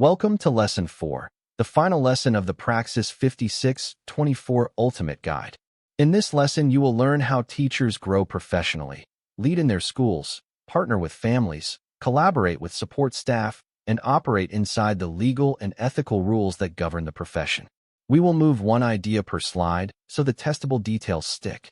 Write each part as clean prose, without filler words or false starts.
Welcome to Lesson 4, the final lesson of the Praxis 5624 Ultimate Guide. In this lesson, you will learn how teachers grow professionally, lead in their schools, partner with families, collaborate with support staff, and operate inside the legal and ethical rules that govern the profession. We will move one idea per slide so the testable details stick.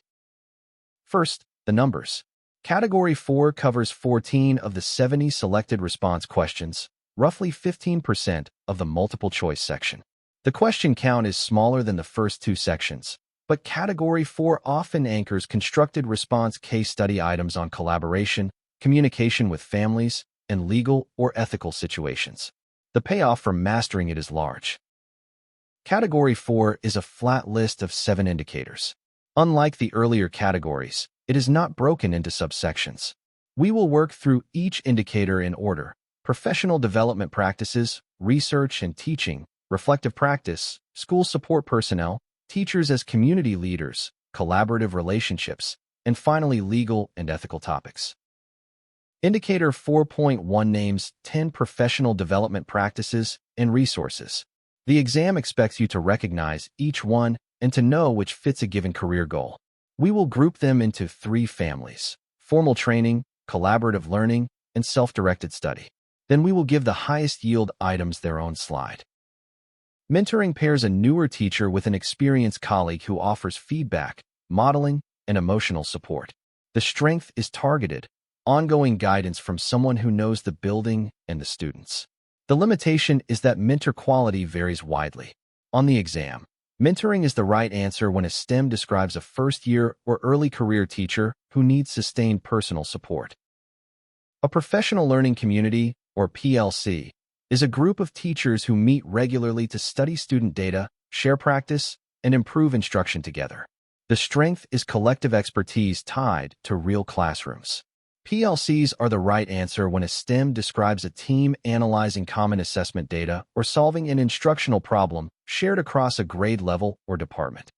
First, the numbers. Category 4 covers 14 of the 70 selected response questions, roughly 15% of the multiple-choice section. The question count is smaller than the first two sections, but Category 4 often anchors constructed response case study items on collaboration, communication with families, and legal or ethical situations. The payoff from mastering it is large. Category 4 is a flat list of 7 indicators. Unlike the earlier categories, it is not broken into subsections. We will work through each indicator in order: professional development practices, research and teaching, reflective practice, school support personnel, teachers as community leaders, collaborative relationships, and finally legal and ethical topics. Indicator 4.1 names 10 professional development practices and resources. The exam expects you to recognize each one and to know which fits a given career goal. We will group them into 3 families: formal training, collaborative learning, and self-directed study. Then we will give the highest yield items their own slide. Mentoring pairs a newer teacher with an experienced colleague who offers feedback, modeling, and emotional support. The strength is targeted, ongoing guidance from someone who knows the building and the students. The limitation is that mentor quality varies widely. On the exam, mentoring is the right answer when a STEM describes a first-year or early career teacher who needs sustained personal support. A professional learning community, or PLC, is a group of teachers who meet regularly to study student data, share practice, and improve instruction together. The strength is collective expertise tied to real classrooms. PLCs are the right answer when a STEM describes a team analyzing common assessment data or solving an instructional problem shared across a grade level or department.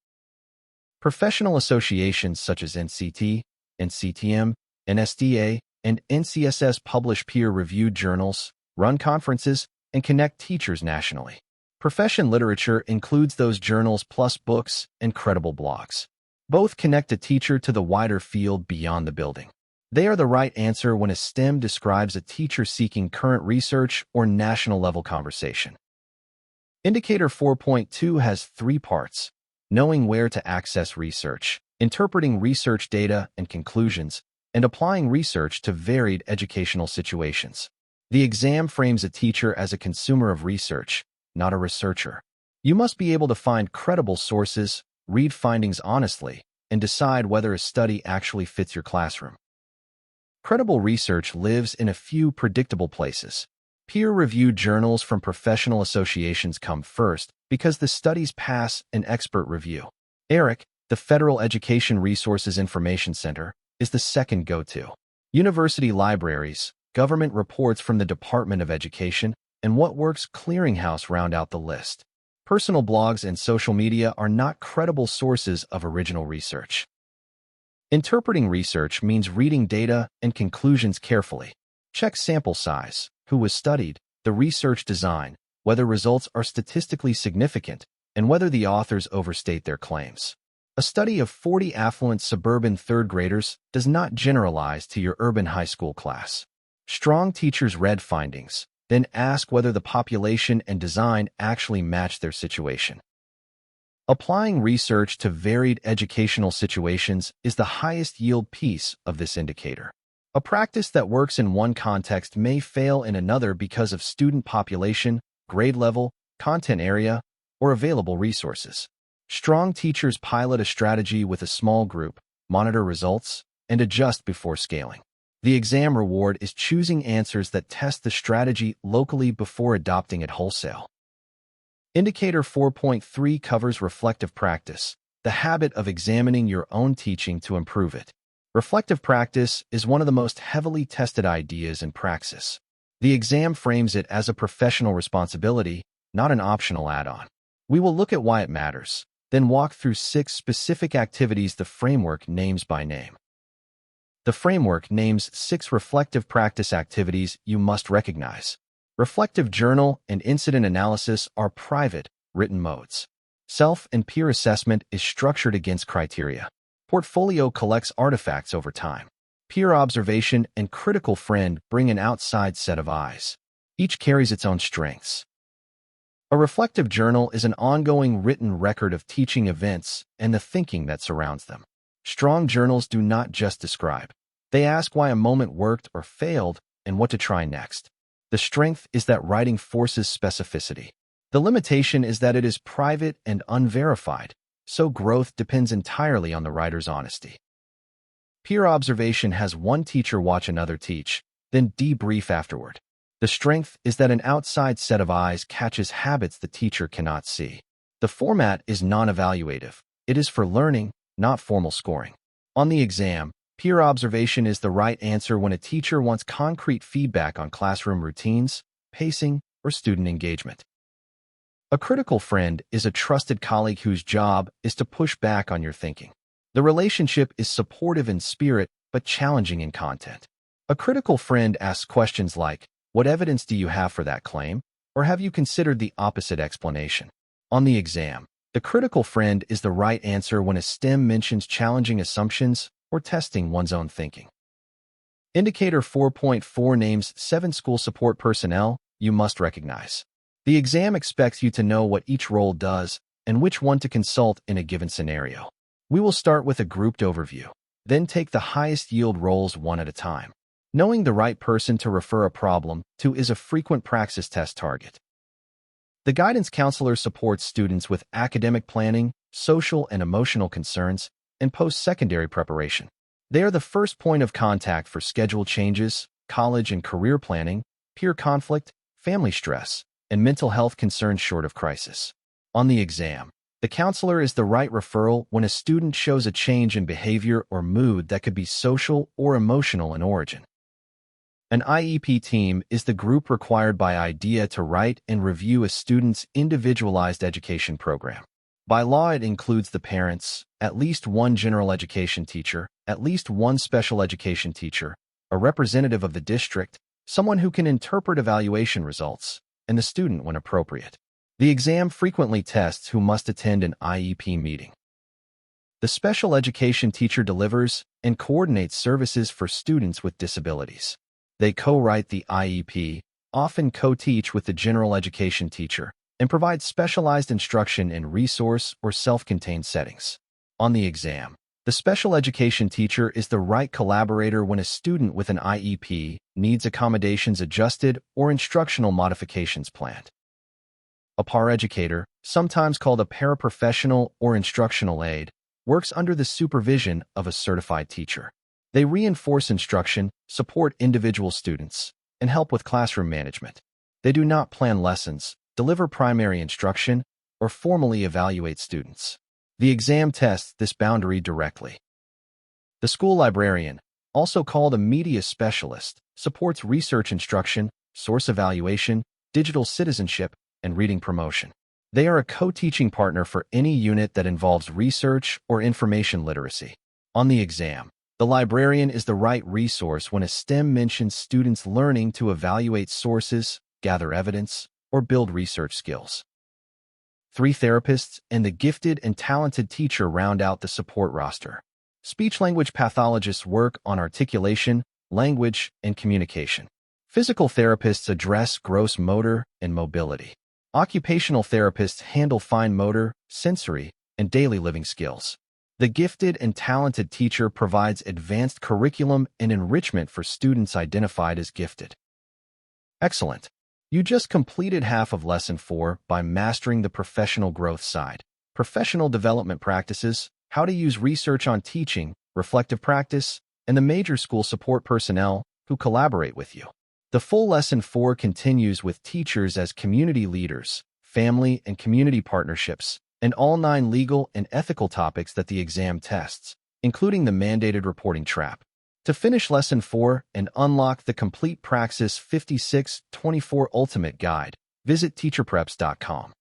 Professional associations such as NCT, NCTM, NSDA, and NCSS publish peer-reviewed journals, run conferences, and connect teachers nationally. Profession literature includes those journals plus books and credible blogs. Both connect a teacher to the wider field beyond the building. They are the right answer when a STEM describes a teacher seeking current research or national-level conversation. Indicator 4.2 has 3 parts: knowing where to access research, interpreting research data and conclusions, and applying research to varied educational situations. The exam frames a teacher as a consumer of research, not a researcher. You must be able to find credible sources, read findings honestly, and decide whether a study actually fits your classroom. Credible research lives in a few predictable places. Peer-reviewed journals from professional associations come first because the studies pass an expert review. ERIC, the Federal Education Resources Information Center, is the second go-to. University libraries, government reports from the Department of Education, and What Works Clearinghouse round out the list. Personal blogs and social media are not credible sources of original research. Interpreting research means reading data and conclusions carefully. Check sample size, who was studied, the research design, whether results are statistically significant, and whether the authors overstate their claims. A study of 40 affluent suburban third graders does not generalize to your urban high school class. Strong teachers read findings, then ask whether the population and design actually match their situation. Applying research to varied educational situations is the highest yield piece of this indicator. A practice that works in one context may fail in another because of student population, grade level, content area, or available resources. Strong teachers pilot a strategy with a small group, monitor results, and adjust before scaling. The exam reward is choosing answers that test the strategy locally before adopting it wholesale. Indicator 4.3 covers reflective practice, the habit of examining your own teaching to improve it. Reflective practice is one of the most heavily tested ideas in Praxis. The exam frames it as a professional responsibility, not an optional add-on. We will look at why it matters, then walk through 6 specific activities the framework names by name. The framework names 6 reflective practice activities you must recognize. Reflective journal and incident analysis are private, written modes. Self and peer assessment is structured against criteria. Portfolio collects artifacts over time. Peer observation and critical friend bring an outside set of eyes. Each carries its own strengths. A reflective journal is an ongoing written record of teaching events and the thinking that surrounds them. Strong journals do not just describe. They ask why a moment worked or failed and what to try next. The strength is that writing forces specificity. The limitation is that it is private and unverified, so growth depends entirely on the writer's honesty. Peer observation has one teacher watch another teach, then debrief afterward. The strength is that an outside set of eyes catches habits the teacher cannot see. The format is non-evaluative. It is for learning, not formal scoring. On the exam, peer observation is the right answer when a teacher wants concrete feedback on classroom routines, pacing, or student engagement. A critical friend is a trusted colleague whose job is to push back on your thinking. The relationship is supportive in spirit, but challenging in content. A critical friend asks questions like, "What evidence do you have for that claim?" Or "Have you considered the opposite explanation?" On the exam, the critical friend is the right answer when a STEM mentions challenging assumptions or testing one's own thinking. Indicator 4.4 names 7 school support personnel you must recognize. The exam expects you to know what each role does and which one to consult in a given scenario. We will start with a grouped overview, then take the highest yield roles one at a time. Knowing the right person to refer a problem to is a frequent Praxis test target. The guidance counselor supports students with academic planning, social and emotional concerns, and post-secondary preparation. They are the first point of contact for schedule changes, college and career planning, peer conflict, family stress, and mental health concerns short of crisis. On the exam, the counselor is the right referral when a student shows a change in behavior or mood that could be social or emotional in origin. An IEP team is the group required by IDEA to write and review a student's individualized education program. By law, it includes the parents, at least one general education teacher, at least one special education teacher, a representative of the district, someone who can interpret evaluation results, and the student when appropriate. The exam frequently tests who must attend an IEP meeting. The special education teacher delivers and coordinates services for students with disabilities. They co-write the IEP, often co-teach with the general education teacher, and provide specialized instruction in resource or self-contained settings. On the exam, the special education teacher is the right collaborator when a student with an IEP needs accommodations adjusted or instructional modifications planned. A paraeducator, sometimes called a paraprofessional or instructional aide, works under the supervision of a certified teacher. They reinforce instruction, support individual students, and help with classroom management. They do not plan lessons, deliver primary instruction, or formally evaluate students. The exam tests this boundary directly. The school librarian, also called a media specialist, supports research instruction, source evaluation, digital citizenship, and reading promotion. They are a co-teaching partner for any unit that involves research or information literacy. On the exam, the librarian is the right resource when a STEM mentions students learning to evaluate sources, gather evidence, or build research skills. 3 therapists and the gifted and talented teacher round out the support roster. Speech-language pathologists work on articulation, language, and communication. Physical therapists address gross motor and mobility. Occupational therapists handle fine motor, sensory, and daily living skills. The gifted and talented teacher provides advanced curriculum and enrichment for students identified as gifted. Excellent! You just completed half of Lesson 4 by mastering the professional growth side. Professional development practices, how to use research on teaching, reflective practice, and the major school support personnel who collaborate with you. The full Lesson 4 continues with teachers as community leaders, family and community partnerships, and all 9 legal and ethical topics that the exam tests, including the mandated reporting trap. To finish Lesson 4 and unlock the complete Praxis 56-24 Ultimate Guide, visit TeacherPreps.com.